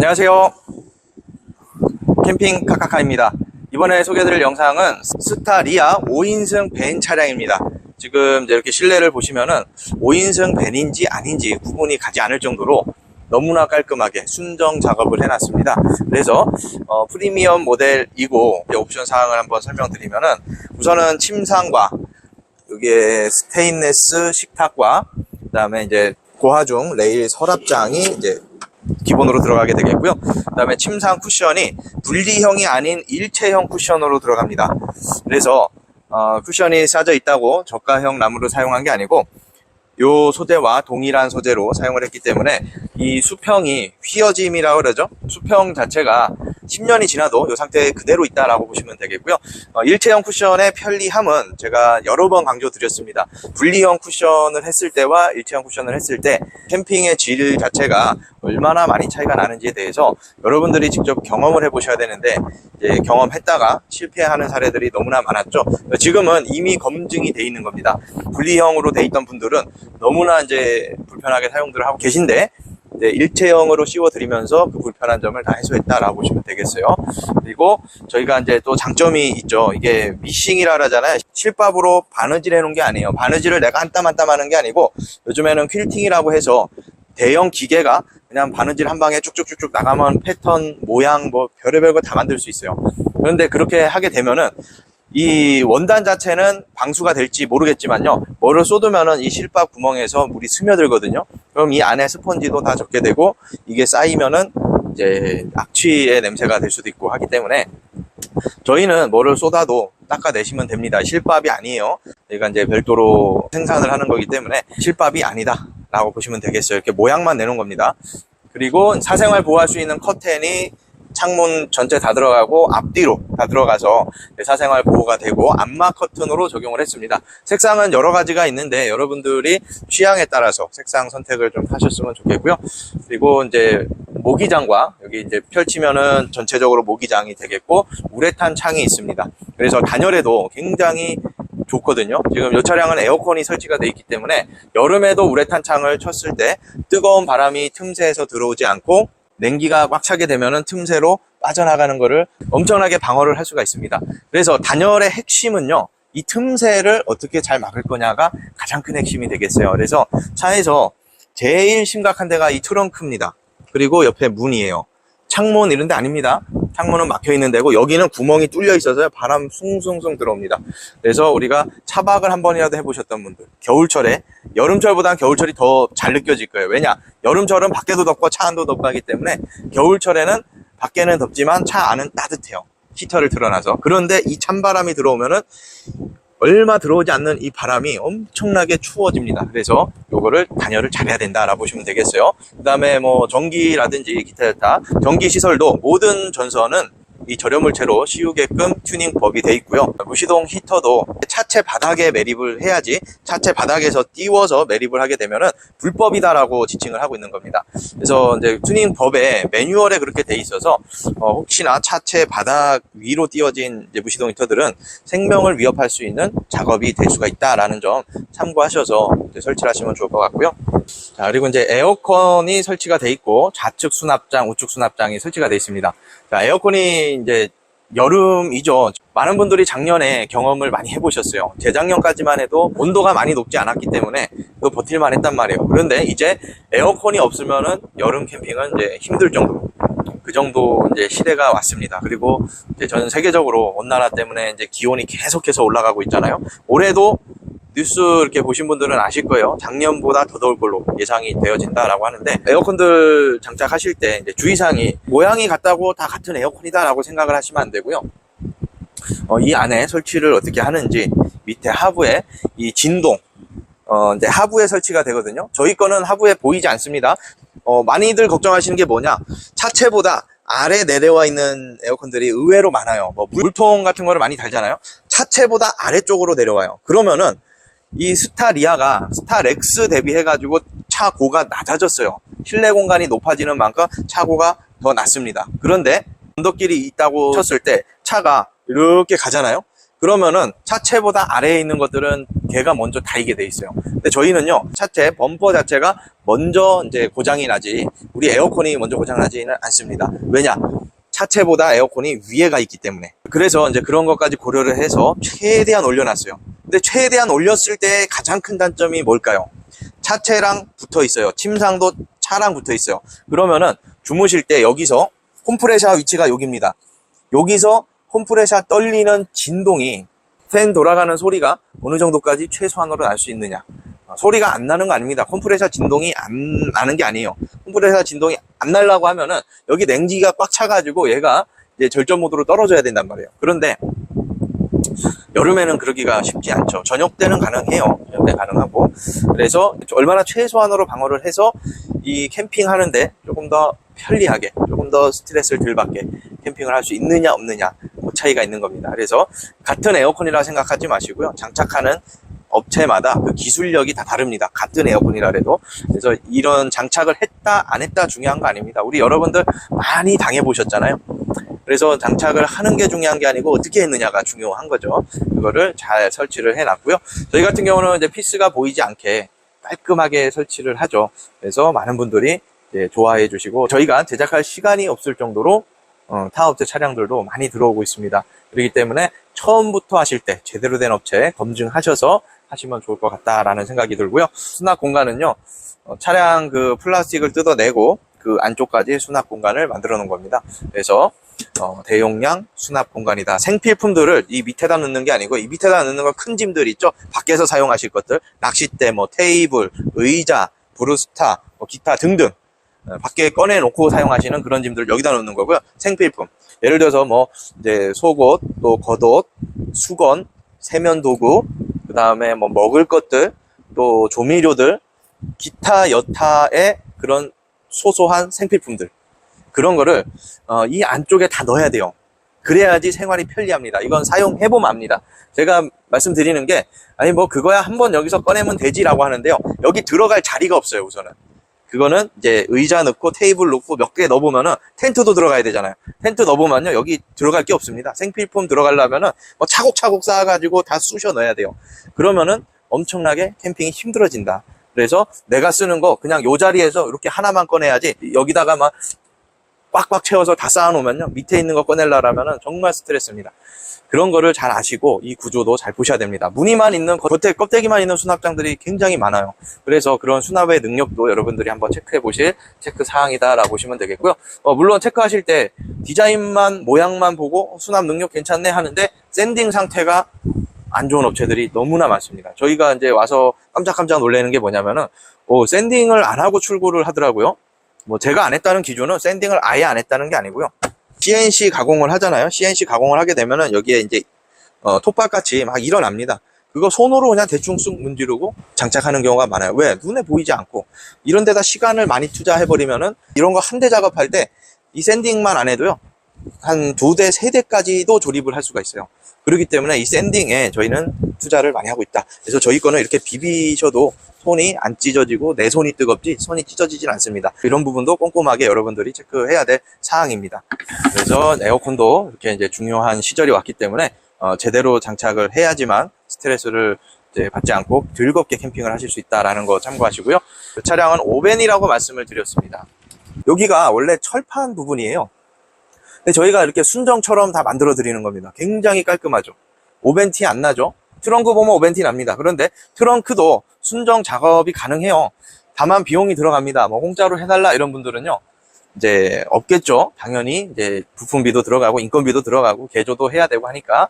안녕하세요. 캠핑 카카카입니다. 이번에 소개해드릴 영상은 스타리아 5인승 밴 차량입니다. 지금 이렇게 실내를 보시면은 5인승 밴인지 아닌지 구분이 가지 않을 정도로 너무나 깔끔하게 순정 작업을 해놨습니다. 그래서 프리미엄 모델이고 옵션 사항을 한번 설명드리면은 우선은 침상과 여기에 스테인레스 식탁과 그 다음에 이제 고하중 레일 서랍장이 이제 기본으로 들어가게 되겠고요. 그 다음에 침상 쿠션이 분리형이 아닌 일체형 쿠션으로 들어갑니다. 그래서 쿠션이 싸져 있다고 저가형 나무를 사용한 게 아니고 요 소재와 동일한 소재로 사용을 했기 때문에 이 수평이 휘어짐이라고 그러죠. 수평 자체가 10년이 지나도 이 상태 그대로 있다라고 보시면 되겠고요. 일체형 쿠션의 편리함은 제가 여러 번 강조드렸습니다. 분리형 쿠션을 했을 때와 일체형 쿠션을 했을 때 캠핑의 질 자체가 얼마나 많이 차이가 나는지에 대해서 여러분들이 직접 경험을 해보셔야 되는데 이제 경험했다가 실패하는 사례들이 너무나 많았죠. 지금은 이미 검증이 돼 있는 겁니다. 분리형으로 돼 있던 분들은 너무나 이제 불편하게 사용들을 하고 계신데 일체형으로 씌워드리면서 그 불편한 점을 다 해소했다라고 보시면 되겠어요. 그리고 저희가 이제 또 장점이 있죠. 이게 미싱이라 하잖아요. 실밥으로 바느질 해놓은 게 아니에요. 바느질을 내가 한 땀 한 땀 하는 게 아니고 요즘에는 퀼팅이라고 해서 대형 기계가 그냥 바느질 한 방에 쭉쭉쭉쭉 나가면 패턴, 모양 뭐 별의별 거 다 만들 수 있어요. 그런데 그렇게 하게 되면은 이 원단 자체는 방수가 될지 모르겠지만요, 뭐를 쏟으면은 이 실밥 구멍에서 물이 스며들거든요. 그럼 이 안에 스펀지도 다 젖게 되고 이게 쌓이면은 이제 악취의 냄새가 될 수도 있고 하기 때문에 저희는 뭐를 쏟아도 닦아내시면 됩니다. 실밥이 아니에요. 저희가 이제 별도로 생산을 하는 거기 때문에 실밥이 아니다 라고 보시면 되겠어요. 이렇게 모양만 내놓은 겁니다. 그리고 사생활 보호할 수 있는 커튼이 창문 전체 다 들어가고 앞뒤로 다 들어가서 사생활 보호가 되고 암막 커튼으로 적용을 했습니다. 색상은 여러 가지가 있는데 여러분들이 취향에 따라서 색상 선택을 좀 하셨으면 좋겠고요. 그리고 이제 모기장과 여기 이제 펼치면은 전체적으로 모기장이 되겠고 우레탄 창이 있습니다. 그래서 단열에도 굉장히 좋거든요. 지금 이 차량은 에어컨이 설치가 되어 있기 때문에 여름에도 우레탄 창을 쳤을 때 뜨거운 바람이 틈새에서 들어오지 않고 냉기가 꽉 차게 되면은 틈새로 빠져나가는 거를 엄청나게 방어를 할 수가 있습니다. 그래서 단열의 핵심은요, 이 틈새를 어떻게 잘 막을 거냐가 가장 큰 핵심이 되겠어요. 그래서 차에서 제일 심각한 데가 이 트렁크입니다. 그리고 옆에 문이에요. 창문 이런 데 아닙니다. 창문은 막혀 있는 데고 여기는 구멍이 뚫려 있어서 바람 숭숭숭 들어옵니다. 그래서 우리가 차박을 한 번이라도 해보셨던 분들, 겨울철에, 여름철보다는 겨울철이 더 잘 느껴질 거예요. 왜냐? 여름철은 밖에도 덥고 차 안도 덥고 하기 때문에 겨울철에는 밖에는 덥지만 차 안은 따뜻해요. 히터를 틀어놔서. 그런데 이 찬바람이 들어오면은 얼마 들어오지 않는 이 바람이 엄청나게 추워집니다. 그래서 요거를 단열을 잘해야 된다라고 보시면 되겠어요. 그 다음에 뭐 전기라든지 기타 전기 시설도 모든 전선은 이 절여물체로 씌우게끔 튜닝 법이 돼 있고요. 무시동 히터도 차체 바닥에 매립을 해야지 차체 바닥에서 띄워서 매립을 하게 되면은 불법이다라고 지칭을 하고 있는 겁니다. 그래서 이제 튜닝 법에 매뉴얼에 그렇게 돼 있어서 혹시나 차체 바닥 위로 띄워진 이제 무시동 히터들은 생명을 위협할 수 있는 작업이 될 수가 있다라는 점 참고하셔서 이제 설치를 하시면 좋을 것 같고요. 자, 그리고 이제 에어컨이 설치가 돼 있고 좌측 수납장, 우측 수납장이 설치가 돼 있습니다. 자, 에어컨이 이제 여름이죠. 많은 분들이 작년에 경험을 많이 해보셨어요. 재작년까지만 해도 온도가 많이 높지 않았기 때문에 그거 버틸만 했단 말이에요. 그런데 이제 에어컨이 없으면은 여름 캠핑은 이제 힘들 정도로 그 정도 이제 시대가 왔습니다. 그리고 이제 전 세계적으로 온난화 때문에 이제 기온이 계속해서 올라가고 있잖아요. 올해도 뉴스 이렇게 보신 분들은 아실 거예요. 작년보다 더 더울 걸로 예상이 되어진다라고 하는데 에어컨들 장착하실 때 이제 주의사항이 모양이 같다고 다 같은 에어컨이다라고 생각을 하시면 안 되고요. 이 안에 설치를 어떻게 하는지 밑에 하부에 이 진동 이제 하부에 설치가 되거든요. 저희 거는 하부에 보이지 않습니다. 많이들 걱정하시는 게 뭐냐? 차체보다 아래 내려와 있는 에어컨들이 의외로 많아요. 뭐 물통 같은 거를 많이 달잖아요. 차체보다 아래쪽으로 내려와요. 그러면은 이 스타리아가 스타렉스 대비해가지고 차고가 낮아졌어요. 실내 공간이 높아지는 만큼 차고가 더 낮습니다. 그런데 언덕길이 있다고 쳤을 때 차가 이렇게 가잖아요. 그러면은 차체보다 아래에 있는 것들은 걔가 먼저 닳게 돼 있어요. 근데 저희는요, 차체 범퍼 자체가 먼저 이제 고장이 나지, 우리 에어컨이 먼저 고장 나지는 않습니다. 왜냐? 차체보다 에어컨이 위에가 있기 때문에. 그래서 이제 그런 것까지 고려를 해서 최대한 올려놨어요. 근데 최대한 올렸을 때 가장 큰 단점이 뭘까요? 차체랑 붙어 있어요. 침상도 차랑 붙어 있어요. 그러면은 주무실 때 여기서 홈프레셔 위치가 여기입니다. 여기서 홈프레셔 떨리는 진동이, 팬 돌아가는 소리가 어느 정도까지 최소한으로 날 수 있느냐. 소리가 안 나는 거 아닙니다. 컴프레셔 진동이 안 나는 게 아니에요. 컴프레셔 진동이 안 나려고 하면은 여기 냉기가 꽉 차가지고 얘가 이제 절전 모드로 떨어져야 된단 말이에요. 그런데 여름에는 그러기가 쉽지 않죠. 저녁 때는 가능해요. 저녁 때 가능하고. 그래서 얼마나 최소한으로 방어를 해서 이 캠핑 하는데 조금 더 편리하게, 조금 더 스트레스를 덜 받게 캠핑을 할 수 있느냐 없느냐, 그 차이가 있는 겁니다. 그래서 같은 에어컨이라 생각하지 마시고요. 장착하는 업체마다 그 기술력이 다 다릅니다. 같은 에어컨이라 해도. 그래서 이런 장착을 했다 안 했다 중요한 거 아닙니다. 우리 여러분들 많이 당해보셨잖아요. 그래서 장착을 하는 게 중요한 게 아니고 어떻게 했느냐가 중요한 거죠. 그거를 잘 설치를 해놨고요. 저희 같은 경우는 이제 피스가 보이지 않게 깔끔하게 설치를 하죠. 그래서 많은 분들이 이제 좋아해 주시고, 저희가 제작할 시간이 없을 정도로 타업체 차량들도 많이 들어오고 있습니다. 그렇기 때문에 처음부터 하실 때 제대로 된 업체 검증하셔서 하시면 좋을 것 같다라는 생각이 들고요. 수납 공간은요, 차량 그 플라스틱을 뜯어내고 그 안쪽까지 수납 공간을 만들어 놓은 겁니다. 그래서 대용량 수납 공간이다. 생필품들을 이 밑에다 넣는 게 아니고, 이 밑에다 넣는 건 큰 짐들 있죠. 밖에서 사용하실 것들, 낚싯대, 뭐 테이블, 의자, 브루스타, 기타 등등 밖에 꺼내놓고 사용하시는 그런 짐들 여기다 넣는 거고요. 생필품, 예를 들어서 뭐 이제 속옷, 또 겉옷, 수건, 세면 도구, 그 다음에 뭐 먹을 것들, 또 조미료들, 기타 여타의 그런 소소한 생필품들, 그런 거를 이 안쪽에 다 넣어야 돼요. 그래야지 생활이 편리합니다. 이건 사용해보면 압니다. 제가 말씀드리는 게, 아니 뭐 그거야 한번 여기서 꺼내면 되지라고 하는데요, 여기 들어갈 자리가 없어요. 우선은 그거는 이제 의자 넣고 테이블 넣고 몇 개 넣어보면은 텐트도 들어가야 되잖아요. 텐트 넣어보면요, 여기 들어갈 게 없습니다. 생필품 들어가려면은 뭐 차곡차곡 쌓아가지고 다 쑤셔 넣어야 돼요. 그러면은 엄청나게 캠핑이 힘들어진다. 그래서 내가 쓰는 거 그냥 요 자리에서 이렇게 하나만 꺼내야지, 여기다가 막 꽉꽉 채워서 다 쌓아놓으면요, 밑에 있는 거 꺼내려면은 정말 스트레스입니다. 그런 거를 잘 아시고 이 구조도 잘 보셔야 됩니다. 무늬만 있는, 겉에 껍데기만 있는 수납장들이 굉장히 많아요. 그래서 그런 수납의 능력도 여러분들이 한번 체크해 보실 체크 사항이다라고 보시면 되겠고요. 물론 체크하실 때 디자인만, 모양만 보고 수납 능력 괜찮네 하는데 샌딩 상태가 안 좋은 업체들이 너무나 많습니다. 저희가 이제 와서 깜짝깜짝 놀라는 게 뭐냐면은 샌딩을 안 하고 출고를 하더라고요. 뭐 제가 안 했다는 기준은 샌딩을 아예 안 했다는 게 아니고요. CNC 가공을 하잖아요. CNC 가공을 하게 되면은 여기에 이제 톱밥같이 막 일어납니다. 그거 손으로 그냥 대충 쑥 문지르고 장착하는 경우가 많아요. 왜? 눈에 보이지 않고. 이런 데다 시간을 많이 투자해버리면은 이런 거 한 대 작업할 때 이 샌딩만 안 해도요, 한 2대, 3대까지도 조립을 할 수가 있어요. 그렇기 때문에 이 샌딩에 저희는 투자를 많이 하고 있다. 그래서 저희 거는 이렇게 비비셔도 손이 안 찢어지고 내 손이 뜨겁지 손이 찢어지진 않습니다. 이런 부분도 꼼꼼하게 여러분들이 체크해야 될 사항입니다. 그래서 에어컨도 이렇게 이제 중요한 시절이 왔기 때문에 제대로 장착을 해야지만 스트레스를 이제 받지 않고 즐겁게 캠핑을 하실 수 있다라는 거 참고하시고요. 이 차량은 오벤이라고 말씀을 드렸습니다. 여기가 원래 철판 부분이에요. 근데 저희가 이렇게 순정처럼 다 만들어 드리는 겁니다. 굉장히 깔끔하죠. 오벤티 안 나죠. 트렁크 보면 오벤티 납니다. 그런데 트렁크도 순정 작업이 가능해요. 다만 비용이 들어갑니다. 뭐 공짜로 해달라 이런 분들은요, 이제 없겠죠. 당연히 이제 부품비도 들어가고 인건비도 들어가고 개조도 해야 되고 하니까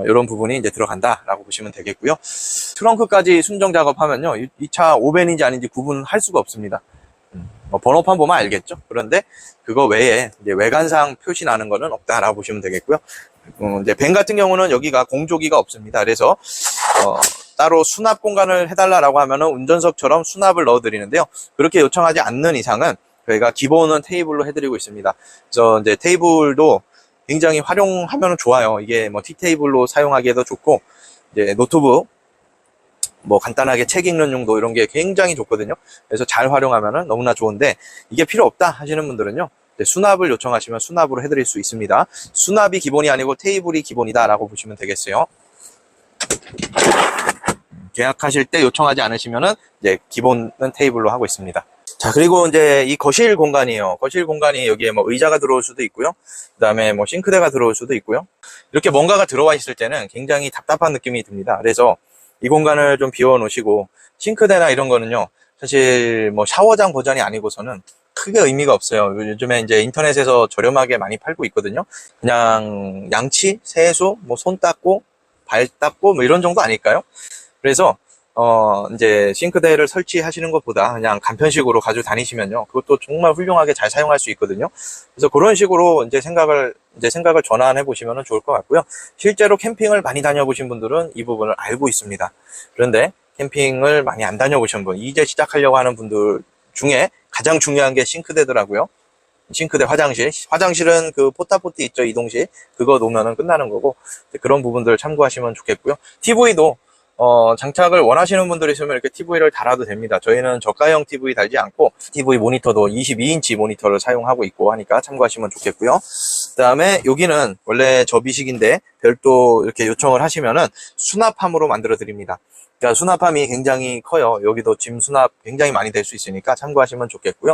이런 부분이 이제 들어간다라고 보시면 되겠고요. 트렁크까지 순정 작업하면요, 이 차 오벤인지 아닌지 구분할 수가 없습니다. 번호판 보면 알겠죠. 그런데 그거 외에 이제 외관상 표시 나는 거는 없다라고 보시면 되겠고요. 이제 벤 같은 경우는 여기가 공조기가 없습니다. 그래서 따로 수납 공간을 해달라고 하면은 운전석처럼 수납을 넣어드리는데요. 그렇게 요청하지 않는 이상은 저희가 기본은 테이블로 해드리고 있습니다. 그래서 이제 테이블도 굉장히 활용하면 좋아요. 이게 뭐 티테이블로 사용하기에도 좋고, 이제 노트북 뭐 간단하게 책 읽는 용도 이런 게 굉장히 좋거든요. 그래서 잘 활용하면은 너무나 좋은데, 이게 필요 없다 하시는 분들은요, 수납을 요청하시면 수납으로 해드릴 수 있습니다. 수납이 기본이 아니고 테이블이 기본이다라고 보시면 되겠어요. 계약하실 때 요청하지 않으시면은 이제 기본은 테이블로 하고 있습니다. 자, 그리고 이제 이 거실 공간이에요. 거실 공간이 여기에 뭐 의자가 들어올 수도 있고요. 그 다음에 뭐 싱크대가 들어올 수도 있고요. 이렇게 뭔가가 들어와 있을 때는 굉장히 답답한 느낌이 듭니다. 그래서 이 공간을 좀 비워 놓으시고, 싱크대나 이런 거는요, 사실 뭐 샤워장 버전이 아니고서는 크게 의미가 없어요. 요즘에 이제 인터넷에서 저렴하게 많이 팔고 있거든요. 그냥 양치, 세수, 뭐 손 닦고, 발 닦고 뭐 이런 정도 아닐까요? 그래서 이제 싱크대를 설치하시는 것보다 그냥 간편식으로 가지고 다니시면요, 그것도 정말 훌륭하게 잘 사용할 수 있거든요. 그래서 그런 식으로 이제 생각을 전환해 보시면 좋을 것 같고요. 실제로 캠핑을 많이 다녀보신 분들은 이 부분을 알고 있습니다. 그런데 캠핑을 많이 안 다녀보신 분, 이제 시작하려고 하는 분들 중에 가장 중요한 게 싱크대더라고요. 싱크대, 화장실은 그 포타포티 있죠, 이동식. 그거 놓으면 끝나는 거고, 그런 부분들 참고하시면 좋겠고요. TV도 장착을 원하시는 분들이 있으면 이렇게 TV를 달아도 됩니다. 저희는 저가형 TV 달지 않고 TV 모니터도 22인치 모니터를 사용하고 있고 하니까 참고하시면 좋겠고요. 그 다음에 여기는 원래 접이식인데 별도 이렇게 요청을 하시면은 수납함으로 만들어 드립니다. 그러니까 수납함이 굉장히 커요. 여기도 짐 수납 굉장히 많이 될 수 있으니까 참고하시면 좋겠고요.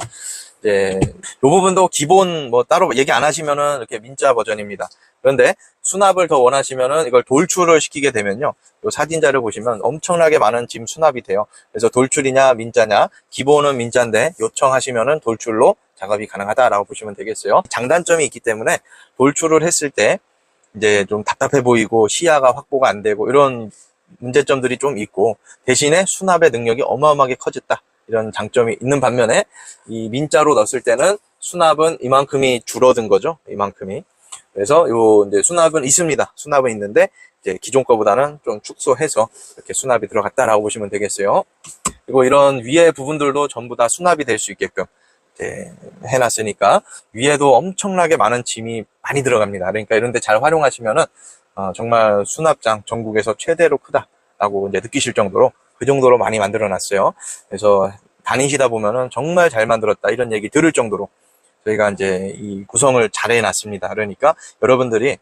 이제 이 부분도 기본 뭐 따로 얘기 안 하시면은 이렇게 민자 버전입니다. 그런데 수납을 더 원하시면은 이걸 돌출을 시키게 되면요, 이 사진자를 보시면 엄청나게 많은 짐 수납이 돼요. 그래서 돌출이냐 민자냐, 기본은 민자인데 요청하시면은 돌출로 작업이 가능하다라고 보시면 되겠어요. 장단점이 있기 때문에 돌출을 했을 때 이제 좀 답답해 보이고 시야가 확보가 안 되고 이런 문제점들이 좀 있고, 대신에 수납의 능력이 어마어마하게 커졌다, 이런 장점이 있는 반면에 이 민자로 넣었을 때는 수납은 이만큼이 줄어든 거죠. 이만큼이. 그래서 요 이제 수납은 있습니다. 수납은 있는데 이제 기존 거보다는 좀 축소해서 이렇게 수납이 들어갔다라고 보시면 되겠어요. 그리고 이런 위에 부분들도 전부 다 수납이 될 수 있게끔 이제 해놨으니까 위에도 엄청나게 많은 짐이 많이 들어갑니다. 그러니까 이런 데 잘 활용하시면은 정말 수납장 전국에서 최대로 크다라고 이제 느끼실 정도로, 그 정도로 많이 만들어 놨어요. 그래서 다니시다 보면은 정말 잘 만들었다, 이런 얘기 들을 정도로 저희가 이제 이 구성을 잘 해놨습니다. 그러니까 여러분들이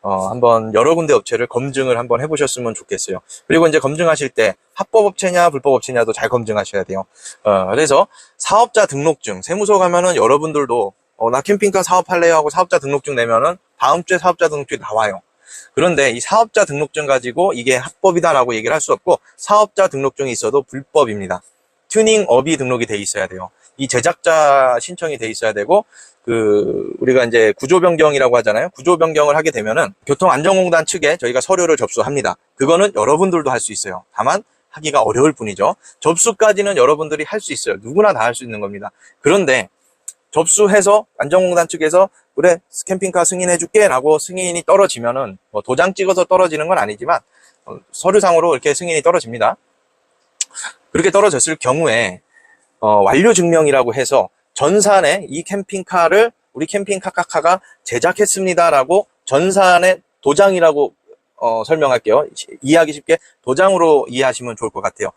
한번 여러 군데 업체를 검증을 한번 해보셨으면 좋겠어요. 그리고 이제 검증하실 때 합법 업체냐 불법 업체냐도 잘 검증하셔야 돼요. 그래서 사업자 등록증, 세무서 가면은 여러분들도 나 캠핑카 사업할래요 하고 사업자 등록증 내면은 다음 주에 사업자 등록증이 나와요. 그런데 이 사업자 등록증 가지고 이게 합법이다라고 얘기를 할 수 없고, 사업자 등록증이 있어도 불법입니다. 튜닝업이 등록이 돼 있어야 돼요. 이 제작자 신청이 돼 있어야 되고, 우리가 이제 구조 변경이라고 하잖아요. 구조 변경을 하게 되면은 교통안전공단 측에 저희가 서류를 접수합니다. 그거는 여러분들도 할 수 있어요. 다만 하기가 어려울 뿐이죠. 접수까지는 여러분들이 할 수 있어요. 누구나 다 할 수 있는 겁니다. 그런데 접수해서 안전공단 측에서 그래 캠핑카 승인해줄게 라고 승인이 떨어지면은, 뭐 도장 찍어서 떨어지는 건 아니지만 서류상으로 이렇게 승인이 떨어집니다. 그렇게 떨어졌을 경우에 완료증명이라고 해서 전산에 이 캠핑카를 우리 캠핑카카가 제작했습니다라고 전산에 도장이라고 설명할게요. 이해하기 쉽게 도장으로 이해하시면 좋을 것 같아요.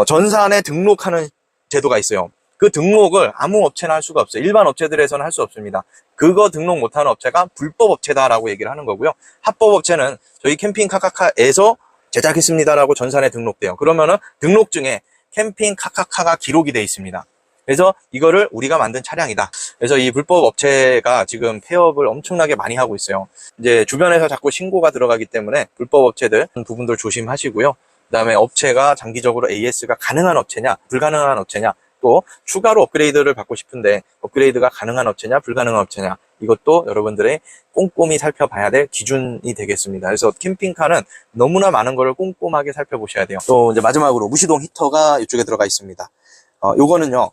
전산에 등록하는 제도가 있어요. 그 등록을 아무 업체나 할 수가 없어요. 일반 업체들에서는 할 수 없습니다. 그거 등록 못하는 업체가 불법 업체다라고 얘기를 하는 거고요. 합법 업체는 저희 캠핑카카에서 제작했습니다라고 전산에 등록돼요. 그러면은 등록증에 캠핑카카가 기록이 돼 있습니다. 그래서 이거를 우리가 만든 차량이다. 그래서 이 불법 업체가 지금 폐업을 엄청나게 많이 하고 있어요. 이제 주변에서 자꾸 신고가 들어가기 때문에 불법 업체들 부분들 조심하시고요. 그다음에 업체가 장기적으로 AS가 가능한 업체냐, 불가능한 업체냐, 또 추가로 업그레이드를 받고 싶은데 업그레이드가 가능한 업체냐, 불가능한 업체냐, 이것도 여러분들의 꼼꼼히 살펴봐야 될 기준이 되겠습니다. 그래서 캠핑카는 너무나 많은 거를 꼼꼼하게 살펴보셔야 돼요. 또 이제 마지막으로 무시동 히터가 이쪽에 들어가 있습니다. 요거는요,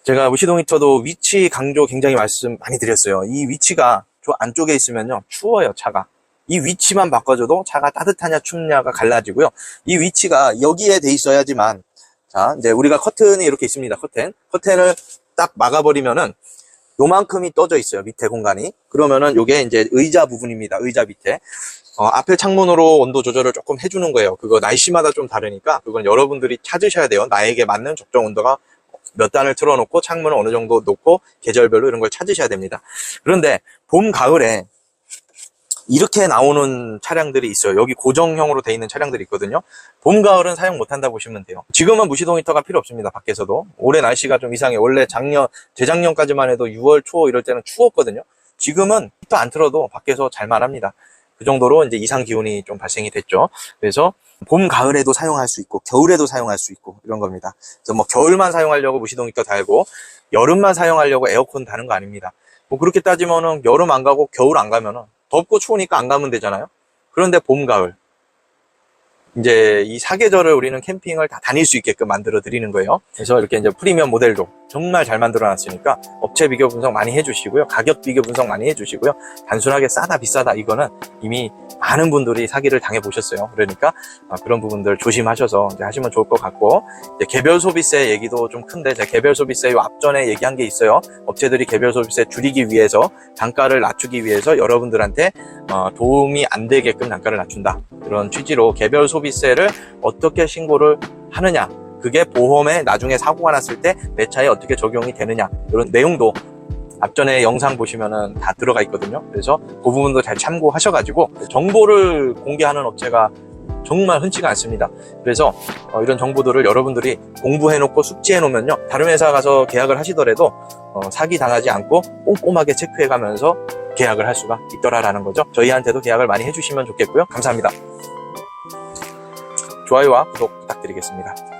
제가 무시동 히터도 위치 강조 굉장히 말씀 많이 드렸어요. 이 위치가 저 안쪽에 있으면요, 추워요, 차가. 이 위치만 바꿔줘도 차가 따뜻하냐 춥냐가 갈라지고요. 이 위치가 여기에 돼 있어야지만, 자, 이제 우리가 커튼이 이렇게 있습니다. 커튼을 딱 막아버리면은 요만큼이 떠져 있어요. 밑에 공간이. 그러면은 요게 이제 의자 부분입니다. 의자 밑에. 앞에 창문으로 온도 조절을 조금 해주는 거예요. 그거 날씨마다 좀 다르니까 그건 여러분들이 찾으셔야 돼요. 나에게 맞는 적정 온도가 몇 단을 틀어놓고 창문을 어느 정도 놓고 계절별로 이런 걸 찾으셔야 됩니다. 그런데 봄, 가을에 이렇게 나오는 차량들이 있어요. 여기 고정형으로 되어 있는 차량들이 있거든요. 봄, 가을은 사용 못한다 보시면 돼요. 지금은 무시동 히터가 필요 없습니다. 밖에서도. 올해 날씨가 좀 이상해. 원래 재작년까지만 해도 6월 초 이럴 때는 추웠거든요. 지금은 히터 안 틀어도 밖에서 잘 말합니다. 그 정도로 이제 이상 기온이 좀 발생이 됐죠. 그래서 봄, 가을에도 사용할 수 있고 겨울에도 사용할 수 있고 이런 겁니다. 그래서 뭐 겨울만 사용하려고 무시동 히터 달고 여름만 사용하려고 에어컨 다는 거 아닙니다. 뭐 그렇게 따지면은 여름 안 가고 겨울 안 가면은 덥고 추우니까 안 가면 되잖아요. 그런데 봄, 가을 이제 이 사계절을 우리는 캠핑을 다 다닐 수 있게끔 만들어 드리는 거예요. 그래서 이렇게 이제 프리미엄 모델도 정말 잘 만들어 놨으니까 업체 비교 분석 많이 해주시고요. 가격 비교 분석 많이 해주시고요. 단순하게 싸다 비싸다 이거는 이미 많은 분들이 사기를 당해 보셨어요. 그러니까 그런 부분들 조심하셔서 이제 하시면 좋을 것 같고, 이제 개별 소비세 얘기도 좀 큰데, 제가 개별 소비세 요 앞전에 얘기한 게 있어요. 업체들이 개별 소비세 줄이기 위해서, 단가를 낮추기 위해서 여러분들한테 도움이 안 되게끔 단가를 낮춘다, 그런 취지로 개별 소비세를 어떻게 신고를 하느냐, 그게 보험에 나중에 사고가 났을 때 내 차에 어떻게 적용이 되느냐, 이런 내용도 앞전에 영상 보시면은 다 들어가 있거든요. 그래서 그 부분도 잘 참고하셔가지고, 정보를 공개하는 업체가 정말 흔치가 않습니다. 그래서 이런 정보들을 여러분들이 공부해놓고 숙지해놓으면요, 다른 회사 가서 계약을 하시더라도 사기 당하지 않고 꼼꼼하게 체크해가면서 계약을 할 수가 있더라라는 거죠. 저희한테도 계약을 많이 해주시면 좋겠고요. 감사합니다. 좋아요와 구독 부탁드리겠습니다.